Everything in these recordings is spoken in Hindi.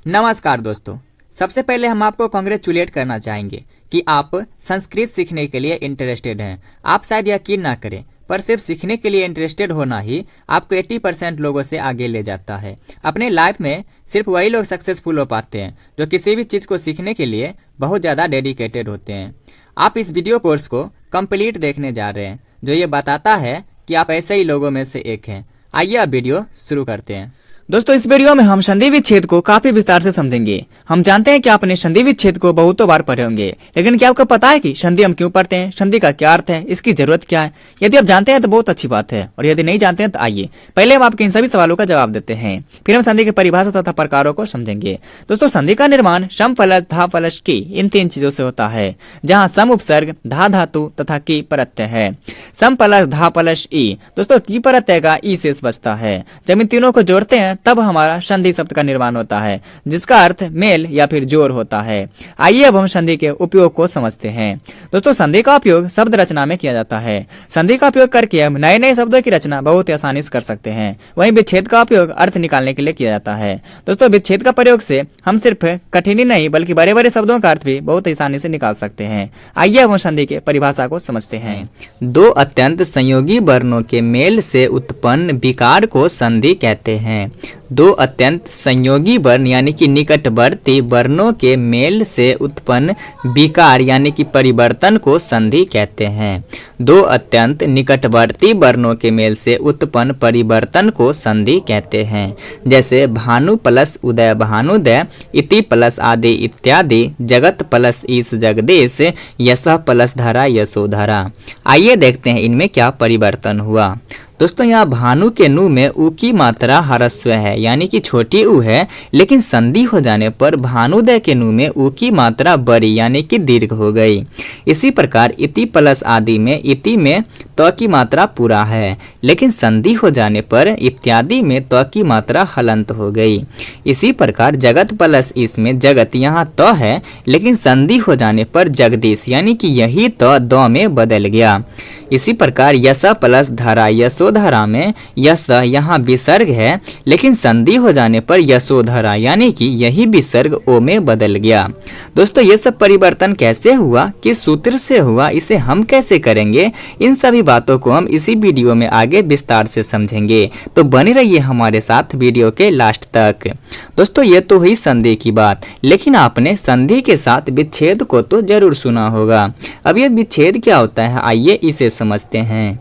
नमस्कार दोस्तों, सबसे पहले हम आपको कॉन्ग्रेचुलेट करना चाहेंगे कि आप संस्कृत सीखने के लिए इंटरेस्टेड हैं। आप शायद यकीन ना करें, पर सिर्फ सीखने के लिए इंटरेस्टेड होना ही आपको 80% लोगों से आगे ले जाता है। अपने लाइफ में सिर्फ वही लोग सक्सेसफुल हो पाते हैं जो किसी भी चीज़ को सीखने के लिए बहुत ज़्यादा डेडिकेटेड होते हैं। आप इस वीडियो कोर्स को कंप्लीट देखने जा रहे हैं, जो ये बताता है कि आप ऐसे ही लोगों में से एक हैं। आइए अब वीडियो शुरू करते हैं। दोस्तों, इस वीडियो में हम संधि विच्छेद को काफी विस्तार से समझेंगे। हम जानते हैं कि आपने संधि विच्छेद को बहुतों बार पढ़े होंगे, लेकिन क्या आपको पता है कि संधि हम क्यों पढ़ते हैं, संधि का क्या अर्थ है, इसकी जरूरत क्या है? यदि आप जानते हैं तो बहुत अच्छी बात है, और यदि नहीं जानते हैं तो आइए पहले हम आपके इन सभी सवालों का जवाब देते हैं, फिर हम संधि की परिभाषा तथा प्रकारों को समझेंगे। दोस्तों, संधि का निर्माण सम फलश, धा फलश, की इन 3 चीजों से होता है, जहाँ सम उपसर्ग, धा धातु तथा की प्रत्यय है। सम फलश, धा फलश, ई। दोस्तों, की प्रत्यय का ई शेष बचता है। जब इन तीनों को जोड़ते हैं तब हमारा संधि शब्द का निर्माण होता है, जिसका अर्थ मेल या फिर जोड़ होता है। आइए अब हम संधि के उपयोग को समझते हैं। दोस्तों, संधि का उपयोग शब्द रचना में किया जाता है। संधि का उपयोग करके हम नए नए शब्दों की रचना बहुत ही आसानी से कर सकते हैं। वहीं विच्छेद का उपयोग अर्थ निकालने के लिए किया जाता है। दोस्तों, विच्छेद का प्रयोग से हम सिर्फ कठिनी नहीं बल्कि बड़े बड़े शब्दों का अर्थ भी बहुत आसानी से निकाल सकते हैं। आइए अब हम संधि के परिभाषा को समझते हैं। दो अत्यंत संयोगी वर्णों के मेल से उत्पन्न विकार को संधि कहते हैं। दो अत्यंत संयोगी वर्ण यानी कि निकटवर्ती वर्णों के मेल से उत्पन्न विकार यानी कि परिवर्तन को संधि कहते हैं। दो अत्यंत निकटवर्ती वर्णों के मेल से उत्पन्न परिवर्तन को संधि कहते हैं। जैसे भानु प्लस उदय भानुदय, इति प्लस आदि इत्यादि, जगत प्लस ईश जगदीश, यश प्लस धरा यशोधरा। आइए देखते हैं इनमें क्या परिवर्तन हुआ। दोस्तों, यहाँ भानु के नु में उ की मात्रा ह्रस्व है यानी कि छोटी उ है, लेकिन संधि हो जाने पर भानुदय के नु में उ की मात्रा बड़ी यानी कि दीर्घ हो गई। इसी प्रकार इति प्लस आदि में इति में त की मात्रा पूरा है, लेकिन संधि हो जाने पर इत्यादि में त की मात्रा हलंत हो गई। इसी प्रकार जगत प्लस इसमें जगत यहाँ त है, लेकिन संधि हो जाने पर जगदीश यानी कि यही त द में बदल गया। इसी प्रकार यश प्लस धरा यशोधरा में यश यहाँ विसर्ग है, लेकिन संधि हो जाने पर यशोधरा यानी कि यही विसर्ग ओ में बदल गया। दोस्तों, ये सब परिवर्तन कैसे हुआ, किस सूत्र से हुआ, इसे हम कैसे करेंगे, इन सभी बातों को हम इसी वीडियो में आगे विस्तार से समझेंगे। तो बने रहिए हमारे साथ वीडियो के लास्ट तक। दोस्तों, ये तो हुई संधि की बात, लेकिन आपने संधि के साथ विच्छेद को तो जरूर सुना होगा। अब ये विच्छेद क्या होता है, आइए इसे समझते हैं।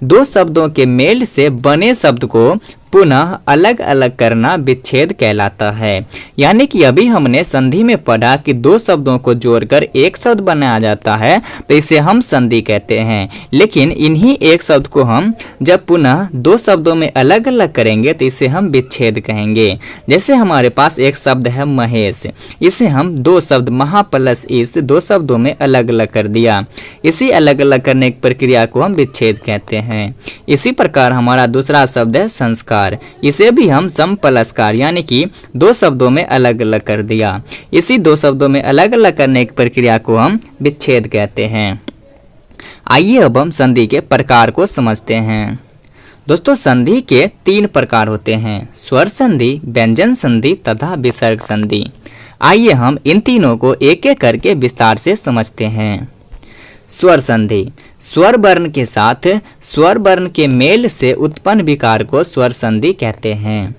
दो शब्दों के मेल से बने शब्द को पुनः अलग अलग करना विच्छेद कहलाता है। यानी कि अभी हमने संधि में पढ़ा कि दो शब्दों को जोड़कर एक शब्द बनाया जाता है, तो इसे हम संधि कहते हैं। लेकिन इन्हीं एक शब्द को हम जब पुनः दो शब्दों में अलग अलग करेंगे तो इसे हम विच्छेद कहेंगे। जैसे हमारे पास एक शब्द है महेश, इसे हम दो शब्द महा प्लस इस दो शब्दों में अलग अलग कर दिया। इसी अलग अलग करने की प्रक्रिया को हम विच्छेद कहते हैं। इसी प्रकार हमारा दूसरा शब्द है संस्कार, इसे भी हम समपलस्कार यानी कि दो शब्दों में अलग अलग कर दिया। इसी दो शब्दों में अलग अलग करने की प्रक्रिया को हम विच्छेद कहते हैं। आइए अब हम संधि के प्रकार को समझते हैं। दोस्तों, संधि के 3 प्रकार होते हैं, स्वर संधि, व्यंजन संधि तथा विसर्ग संधि। आइए हम इन तीनों को एक एक करके विस्तार से समझते हैं। स्वर संधि, स्वर वर्ण के साथ स्वर वर्ण के मेल से उत्पन्न विकार को स्वर संधि कहते हैं।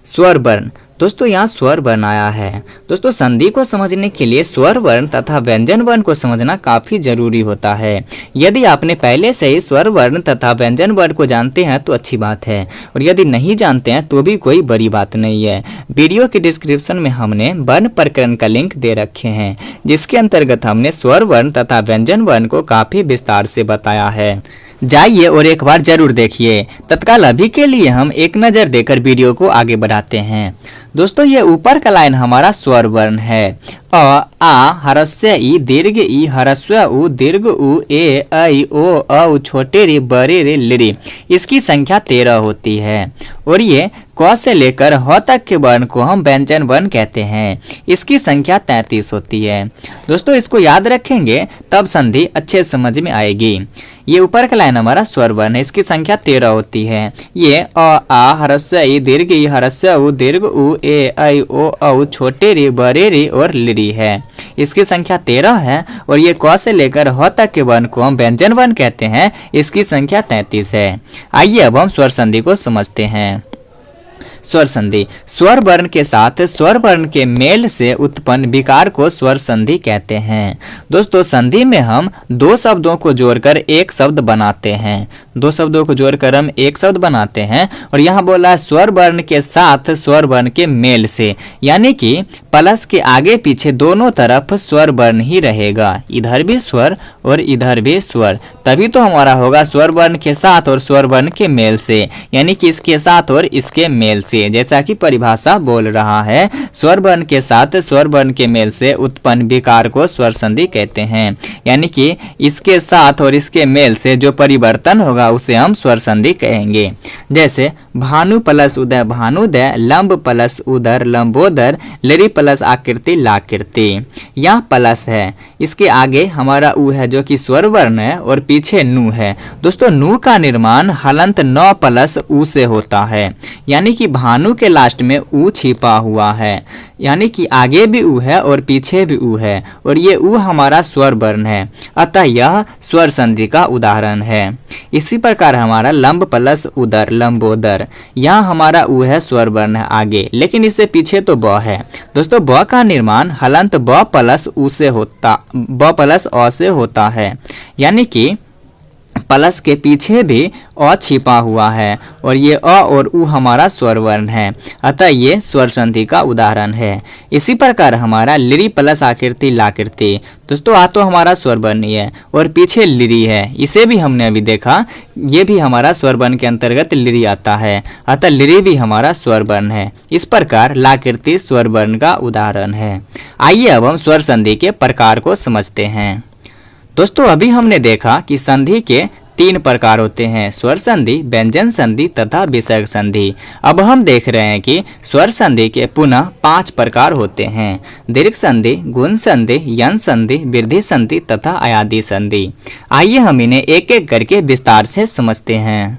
स्वर वर्ण, दोस्तों यहाँ स्वर वर्ण आया है। दोस्तों, संधि को समझने के लिए स्वर वर्ण तथा व्यंजन वर्ण को समझना काफी जरूरी होता है। यदि आपने पहले से ही स्वर वर्ण तथा व्यंजन वर्ण को जानते हैं तो अच्छी बात है, और यदि नहीं जानते हैं तो भी कोई बड़ी बात नहीं है। वीडियो के डिस्क्रिप्शन में हमने वर्ण प्रकरण का लिंक दे रखे हैं, जिसके अंतर्गत हमने स्वर वर्ण तथा व्यंजन वर्ण को काफी विस्तार से बताया है। जाइए और एक बार जरूर देखिए। तत्काल अभी के लिए हम एक नज़र देकर वीडियो को आगे बढ़ाते हैं। दोस्तों, ये ऊपर का लाइन हमारा स्वर वर्ण है। अ, आ, ह्रस्व ई, दीर्घ ई, ह्रस्व उ, दीर्घ उ, ए, ऐ, ओ, औ, छोटे रे, बड़े रे, लिरी। इसकी संख्या 13 होती है, और ये क से लेकर ह तक के वर्ण को हम व्यंजन वर्ण कहते हैं। इसकी संख्या 33 होती है। दोस्तों, इसको याद रखेंगे तब संधि अच्छे समझ में आएगी। ये ऊपर का लाइन हमारा स्वर वर्ण है, इसकी संख्या 13 होती है। ये अ आ ह्रस्व ई दीर्घ ई ह्रस्व उ दीर्घ उ ए ऐ ओ औ छोटे री बड़े री और लिरी है। इसकी संख्या 13 है और ये क से लेकर ह तक के वर्ण को हम व्यंजन वर्ण कहते हैं। इसकी संख्या 33 है। आइए अब हम स्वर संधि को समझते हैं। स्वर संधि स्वर वर्ण के साथ स्वर वर्ण के मेल से उत्पन्न विकार को स्वर संधि कहते हैं। दोस्तों संधि में हम दो शब्दों को जोड़कर एक शब्द बनाते हैं। दो शब्दों को जोड़कर हम एक शब्द बनाते हैं और यहाँ बोला है स्वर वर्ण के साथ स्वर वर्ण के मेल से, यानी कि प्लस के आगे पीछे दोनों तरफ स्वर वर्ण ही रहेगा, इधर भी स्वर और इधर भी स्वर, तभी तो हमारा होगा स्वर वर्ण के साथ और स्वर वर्ण के मेल से, यानी कि इसके साथ और इसके मेल से। जैसा कि परिभाषा बोल रहा है, स्वर वर्ण के साथ स्वर वर्ण के मेल से उत्पन्न विकार को स्वर संधि कहते हैं, यानी कि इसके साथ और इसके मेल से जो परिवर्तन होगा उसे हम स्वर संधि कहेंगे। जैसे भानु प्लस उदय भानुदय, लंब प्लस उदर लंबोदर, लरी प्लस आकृति लाकृति। यहाँ प्लस है, इसके आगे हमारा उ है जो कि स्वर वर्ण है और पीछे नु है। दोस्तों नु का निर्माण हलंत न प्लस उ से होता है, यानी कि भानु के लास्ट में उ छिपा हुआ है, यानी कि आगे भी उ है और पीछे भी उ है और ये उ हमारा स्वर वर्ण है, अतः यह स्वर संधि का उदाहरण है। इसी प्रकार हमारा लंब प्लस उदर लंबोदर, यहाँ हमारा उ है स्वर वर्ण है आगे, लेकिन इससे पीछे तो ब है। दोस्तों ब का निर्माण हलंत ब प्लस उ से होता ब प्लस अ से होता है, यानी कि प्लस के पीछे भी अ छिपा हुआ है और ये अ और उ हमारा स्वर वर्ण है, अतः ये स्वर संधि का उदाहरण है। इसी प्रकार हमारा लिरी प्लस आकृति लाकृति। दोस्तों आ तो हमारा स्वर वर्ण ही है और पीछे लिरी है, इसे भी हमने अभी देखा, ये भी हमारा स्वर वर्ण के अंतर्गत लिरी आता है, अतः लिरी भी हमारा स्वर वर्ण है। इस प्रकार लाकृति स्वर वर्ण का उदाहरण है। आइए अब हम स्वर संधि के प्रकार को समझते हैं। दोस्तों अभी हमने देखा कि संधि के 3 प्रकार होते हैं, स्वर संधि, व्यंजन संधि तथा विसर्ग संधि। अब हम देख रहे हैं कि स्वर संधि के पुनः 5 प्रकार होते हैं, दीर्घ संधि, गुण संधि, यन संधि, वृद्धि संधि तथा अयादि संधि। आइए हम इन्हें एक एक करके विस्तार से समझते हैं।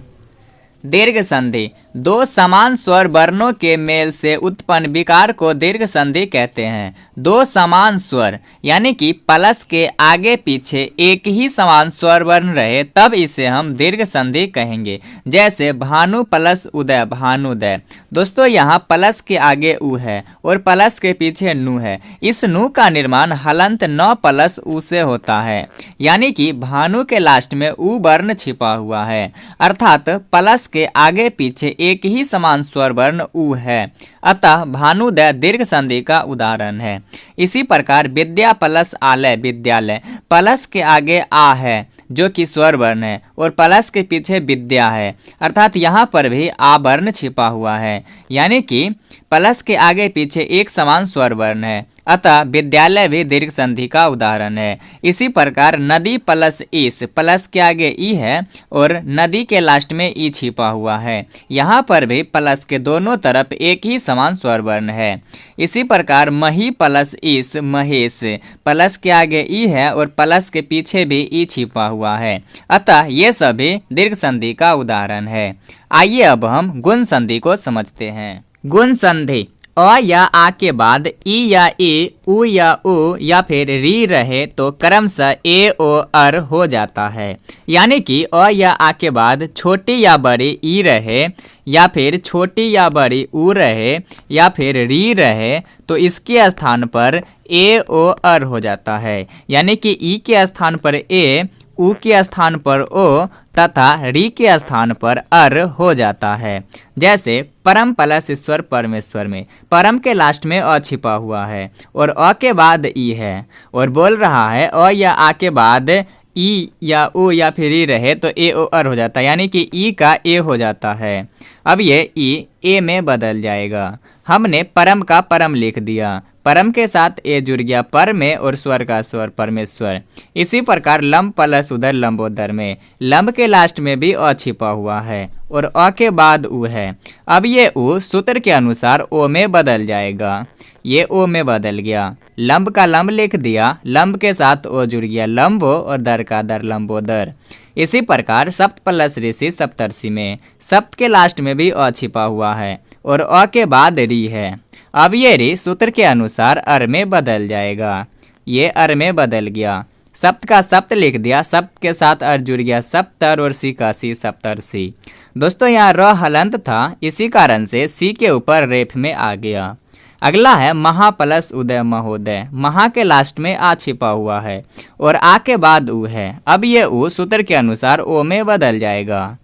दीर्घ संधि दो समान स्वर वर्णों के मेल से उत्पन्न विकार को दीर्घ संधि कहते हैं। दो समान स्वर यानी कि प्लस के आगे पीछे एक ही समान स्वर वर्ण रहे तब इसे हम दीर्घ संधि कहेंगे। जैसे भानु प्लस उदय भानुदय। दोस्तों यहाँ प्लस के आगे उ है और प्लस के पीछे नु है। इस नु का निर्माण हलंत न प्लस उ से होता है, यानी कि भानु के लास्ट में उ वर्ण छिपा हुआ है, अर्थात प्लस के आगे पीछे एक ही समान स्वर वर्ण उ है, अतः भानुदय दीर्घ संधि का उदाहरण है। इसी प्रकार विद्या प्लस आलय विद्यालय, प्लस के आगे आ है जो कि स्वर वर्ण है और प्लस के पीछे विद्या है, अर्थात यहाँ पर भी आ वर्ण छिपा हुआ है, यानी कि प्लस के आगे पीछे एक समान स्वर वर्ण है, अतः विद्यालय भी दीर्घ संधि का उदाहरण है। इसी प्रकार नदी प्लस ईस, प्लस के आगे ई है और नदी के लास्ट में ई छिपा हुआ है, यहाँ पर भी प्लस के दोनों तरफ एक ही समान स्वर वर्ण है। इसी प्रकार मही प्लस ईस महेश, प्लस के आगे ई है और प्लस के पीछे भी ई छिपा हुआ है, अतः ये सभी दीर्घ संधि का उदाहरण है। आइए अब हम गुण संधि को समझते हैं। गुण संधि अ या आ के बाद ई या ए, उ या ओ या फिर री रहे तो क्रमशः ए ओ अर हो जाता है, यानी कि अ या आ के बाद छोटी या बड़ी ई रहे या फिर छोटी या बड़ी उ रहे या फिर री रहे तो इसके स्थान पर ए ओ अर हो जाता है, यानी कि ई के स्थान पर ए, उ के स्थान पर ओ तथा री के स्थान पर अर हो जाता है। जैसे परम प्लस ईश्वर परमेश्वर में परम के लास्ट में अ छिपा हुआ है और अ के बाद ई है और बोल रहा है अ या आ के बाद ई या ओ या फिर ई रहे तो ए ओ अर हो जाता है, यानी कि ई का ए हो जाता है। अब ये ई ए में बदल जाएगा। हमने परम का परम लिख दिया, परम के साथ ए जुड़ गया पर में और स्वर का स्वर परमेश्वर। इसी प्रकार लंब प्लस उधर लंबोदर में लंब के लास्ट में भी अ छिपा हुआ है और अ के बाद उ है। अब ये उ सूत्र के अनुसार ओ में बदल जाएगा, ये ओ में बदल गया। लंब का लंब लिख दिया, लंब के साथ ओ जुड़ गया लंबो और दर का दर लंबोदर। इसी प्रकार सप्त प्लस ऋषि सप्तर्षि में सप्त के लास्ट में भी अ छिपा हुआ है और अ के बाद री है। अब ये री सूत्र के अनुसार अर में बदल जाएगा। ये अर में बदल गया। सप्त का सप्त लिख दिया, सप्त के साथ अर जुड़ गया, सप्तर और सी का सी सप्तर्षि। दोस्तों यहाँ र हलंत था, इसी कारण से सी के ऊपर रेफ में आ गया। अगला है महा प्लस उदय महोदय। महा के लास्ट में आ छिपा हुआ है और आ के बाद उ है। अब ये उ सूत्र के अनुसार ओ में बदल जाएगा।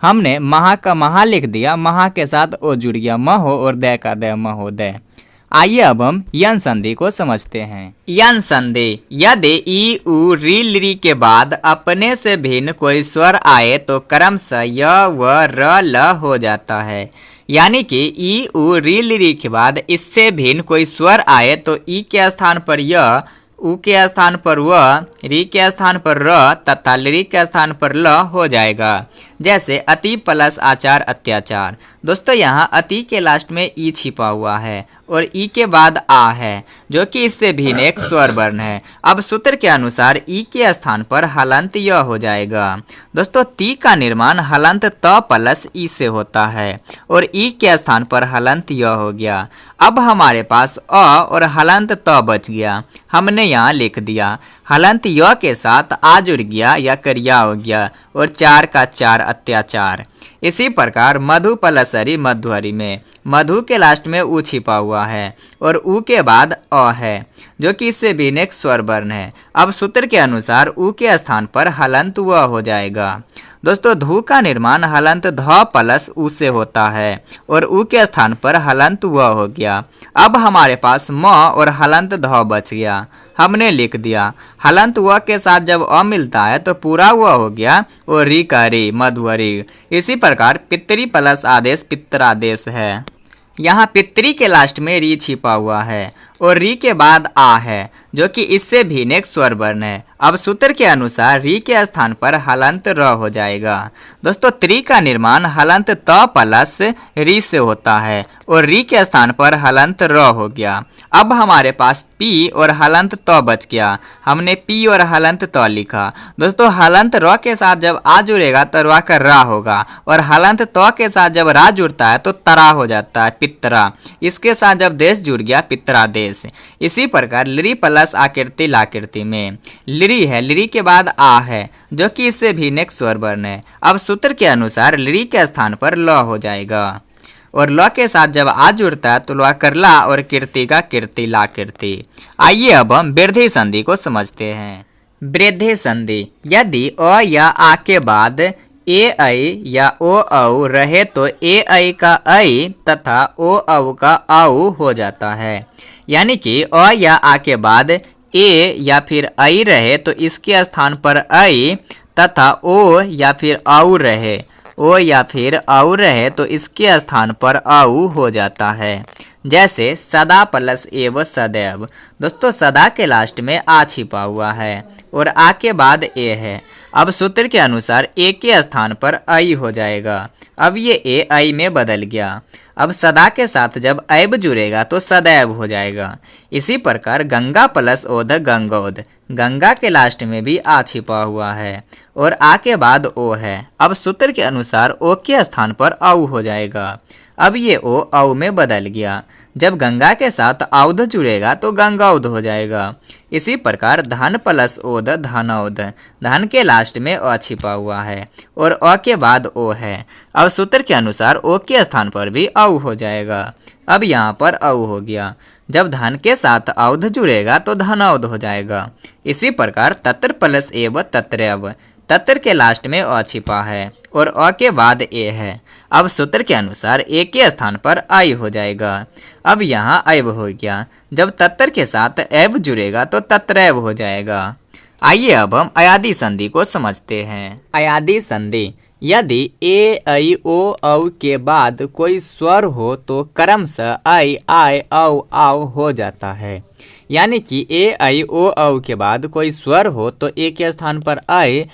हमने महा का महा लिख दिया, महा के साथ ओ जुड़ गया, महो और दय का दय महोदय। आइए अब हम यन संधि को समझते हैं। यन संधि, यदि ई उ री ली के बाद अपने से भिन्न कोई स्वर आए तो क्रमशः य व र ल हो जाता है। यानी कि ई उ री ली के बाद इससे भिन्न कोई स्वर आए तो ई के स्थान पर य, उ के स्थान पर व, री के स्थान पर र तथा ली के स्थान पर ल हो जाएगा। जैसे अति प्लस आचार अत्याचार। दोस्तों यहाँ अति के लास्ट में ई छिपा हुआ है और ई के बाद आ है, जो कि इससे भिन्न एक स्वर वर्ण है। अब सूत्र के अनुसार ई के स्थान पर हलंत य हो जाएगा। दोस्तों ती का निर्माण हलंत त प्लस ई से होता है और ई के स्थान पर हलंत य हो गया। अब हमारे पास अ और हलंत त बच गया, हमने यहाँ लिख दिया। हलंत य के साथ आ जुड़ गया या करिया हो गया और चार का चार अत्याचार। इसी प्रकार मधु प्लस हरि मधुहरि में मधु के लास्ट में उ छिपा हुआ है और उ के बाद अ है, जो कि इससे भिन्न एक स्वर वर्ण है। अब सूत्र के अनुसार उ के स्थान पर हलंत व हो जाएगा। दोस्तों धू का निर्माण हलंत ध प्लस उ से होता है और उ के स्थान पर हलंत व हो गया। अब हमारे पास म और हलंत ध बच गया, हमने लिख दिया। हलंत व के साथ जब अ मिलता है तो पूरा व हो गया और री का री मधुहरि। इसी प्रकार पितरी प्लस आदेश पितरादेश है। यहाँ पितरी के लास्ट में री छिपा हुआ है और री के बाद आ है, जो कि इससे भिन्न एक स्वर वर्ण है। अब सूत्र के अनुसार री के स्थान पर हलंत र हो जाएगा। दोस्तों त्री का निर्माण हलंत त प्लस री से होता है और री के स्थान पर हलंत र हो गया। अब हमारे पास पी और हलंत त बच गया, हमने पी और हलंत त लिखा। दोस्तों हलंत र के साथ जब आ जुड़ेगा तो र का रा होगा और हलंत त के साथ जब रा जुड़ता है तो तरा हो जाता है, पितरा। इसके साथ जब देश जुड़ गया, पितरादेश। इसी प्रकार लिरी प्लस आकृति लाकृति में लिरी है, लिरी के बाद आ है, जो कि इससे भिन्न एक स्वर वर्ण है। अब सूत्र के अनुसार लिरी के स्थान पर ल हो जाएगा और ल के साथ जब आ जुड़ता है तो ल करला और कीर्ति का कीर्ति लाकृति। आइए अब हम वृद्धि संधि को समझते हैं। वृद्धि संधि, यदि अ या आ के बाद ए ऐ या ओ औ रहे तो ए ऐ का ऐ तथा ओ औ का औ हो जाता है। यानी कि अ या आ के बाद ए या फिर ऐ रहे तो इसके स्थान पर ऐ तथा ओ या फिर औ रहे, ओ या फिर औ रहे तो इसके स्थान पर औ हो जाता है। जैसे सदा प्लस एव सदैव। दोस्तों सदा के लास्ट में आ छिपा हुआ है और आ के बाद ए है। अब सूत्र के अनुसार ए के स्थान पर ऐ हो जाएगा। अब ये ए ऐ में बदल गया। अब सदा के साथ जब ऐब जुड़ेगा तो सदैव हो जाएगा। इसी प्रकार गंगा प्लस ओध गंगोध। गंगा के लास्ट में भी आ छिपा हुआ है और आ के बाद ओ है। अब सूत्र के अनुसार ओ के स्थान पर औ हो जाएगा। अब ये ओ औ में बदल गया। जब गंगा के साथ औध जुड़ेगा तो गंगौध हो जाएगा। इसी प्रकार धन प्लस ओध धनौध। धन के लास्ट में अ छिपा हुआ है और अ के बाद ओ है। अब सूत्र के अनुसार ओ के स्थान पर भी औ हो जाएगा। अब यहाँ पर औ हो गया। जब धन के साथ औध जुड़ेगा तो धनौध हो जाएगा। इसी प्रकार तत्र प्लस एव तत्रैव। तत्र के लास्ट में अ छिपा है और अ के बाद ए है। अब सूत्र के अनुसार ए के स्थान पर ऐ हो जाएगा। अब यहाँ ऐब हो गया। जब तत्र के साथ ऐब जुड़ेगा तो तत्रैव हो जाएगा। आइए अब हम अयादी संधि को समझते हैं। अयादी संधि, यदि ए ऐ ओ औ के बाद कोई स्वर हो तो क्रमशः ऐ आय औ आव हो जाता है। यानी कि ए आई ओ औ के बाद कोई स्वर हो तो ए के स्थान पर आई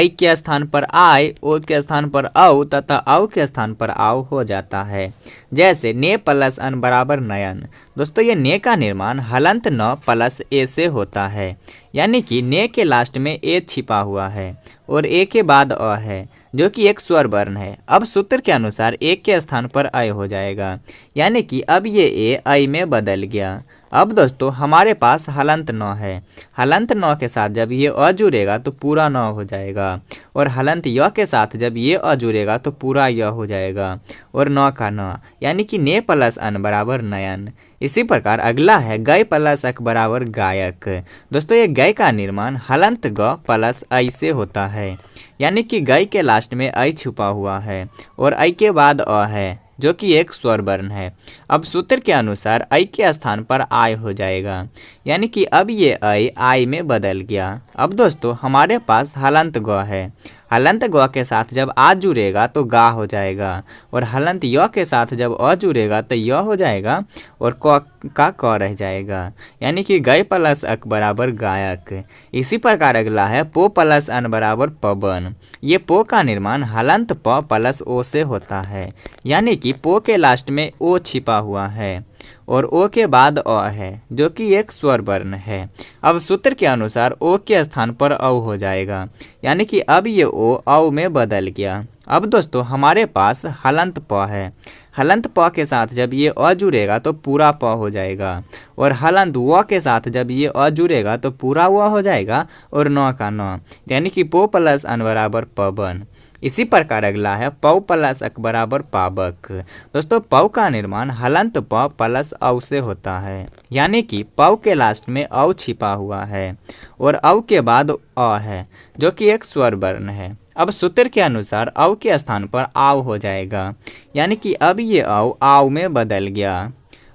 के स्थान पर आय, ओ के स्थान पर औ तथा औ के स्थान पर आओ हो जाता है। जैसे ने प्लस अन बराबर नयन। दोस्तों ये ने का निर्माण हलंत न प्लस ए से होता है, यानी कि ने के लास्ट में ए छिपा हुआ है और ए के बाद अ है जो कि एक स्वर वर्ण है। अब सूत्र के अनुसार ए के स्थान पर अय हो जाएगा, यानी कि अब ये ए अय में बदल गया। अब दोस्तों हमारे पास हलंत न है। हलंत न के साथ जब ये अ जुड़ेगा तो पूरा न हो जाएगा और हलंत य के साथ जब ये अ जुड़ेगा तो पूरा य हो जाएगा और न का न, यानी कि ने प्लस अन बराबर नयन। इसी प्रकार अगला है गय प्लस अक बराबर गायक। दोस्तों ये गय का निर्माण हलंत ग प्लस अय से होता है, यानी कि गय के लास्ट में अय छुपा हुआ है और अय के बाद अ है जो कि एक स्वर वर्ण है। अब सूत्र के अनुसार अय के स्थान पर आय हो जाएगा, यानी कि अब ये अय आय में बदल गया। अब दोस्तों हमारे पास हलंत ग है। हलंत ग के साथ जब आ जुड़ेगा तो गा हो जाएगा और हलंत य के साथ जब अ जुड़ेगा तो य हो जाएगा और क रह जाएगा, यानी कि गय प्लस अक बराबर गायक। इसी प्रकार अगला है पो प्लस अन बराबर पवन। ये पो का निर्माण हलंत प प्लस ओ से होता है, यानी कि पो के लास्ट में ओ छिपा हुआ है और ओ के बाद अ है जो कि एक स्वर वर्ण है। अब सूत्र के अनुसार ओ के स्थान पर औ हो जाएगा, यानी कि अब ये ओ औ में बदल गया। अब दोस्तों हमारे पास हलंत प है। हलंत प के साथ जब ये अ जुड़ेगा तो पूरा प हो जाएगा और हलंत व के साथ जब ये अ जुड़ेगा तो पूरा व हो जाएगा और न का न, यानी कि पो प्लस अन बराबर पवन। इसी प्रकार अगला है पौ प्लस अक बराबर पावक। दोस्तों पौ का निर्माण हलंत प प्लस औ से होता है, यानी कि पौ के लास्ट में औ छिपा हुआ है और औ के बाद अ है जो कि एक स्वर वर्ण है। अब सूत्र के अनुसार औ के स्थान पर आव हो जाएगा, यानी कि अब ये औ आव में बदल गया।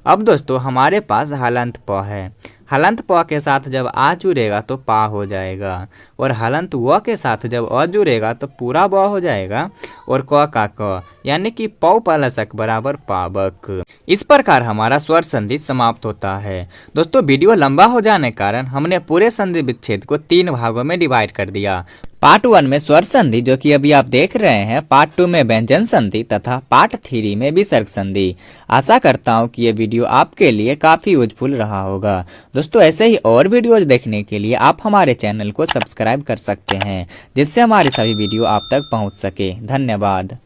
अब दोस्तों हमारे पास हलंत प है। हलंत प के साथ जब आ जुड़ेगा तो पा हो जाएगा और हलंत व के साथ जब अ जुड़ेगा तो पूरा ब हो जाएगा और क का क, यानी कि पौ प्लस अक बराबर पावक। इस प्रकार हमारा स्वर संधि समाप्त होता है। दोस्तों वीडियो लंबा हो जाने के कारण हमने पूरे संधि विच्छेद को 3 भागों में डिवाइड कर दिया। पार्ट 1 में स्वर संधि जो कि अभी आप देख रहे हैं, पार्ट 2 में व्यंजन संधि तथा पार्ट 3 में विसर्ग संधि। आशा करता हूं कि ये वीडियो आपके लिए काफ़ी यूजफुल रहा होगा। दोस्तों ऐसे ही और वीडियोज देखने के लिए आप हमारे चैनल को सब्सक्राइब कर सकते हैं, जिससे हमारे सभी वीडियो आप तक पहुंच सके। धन्यवाद।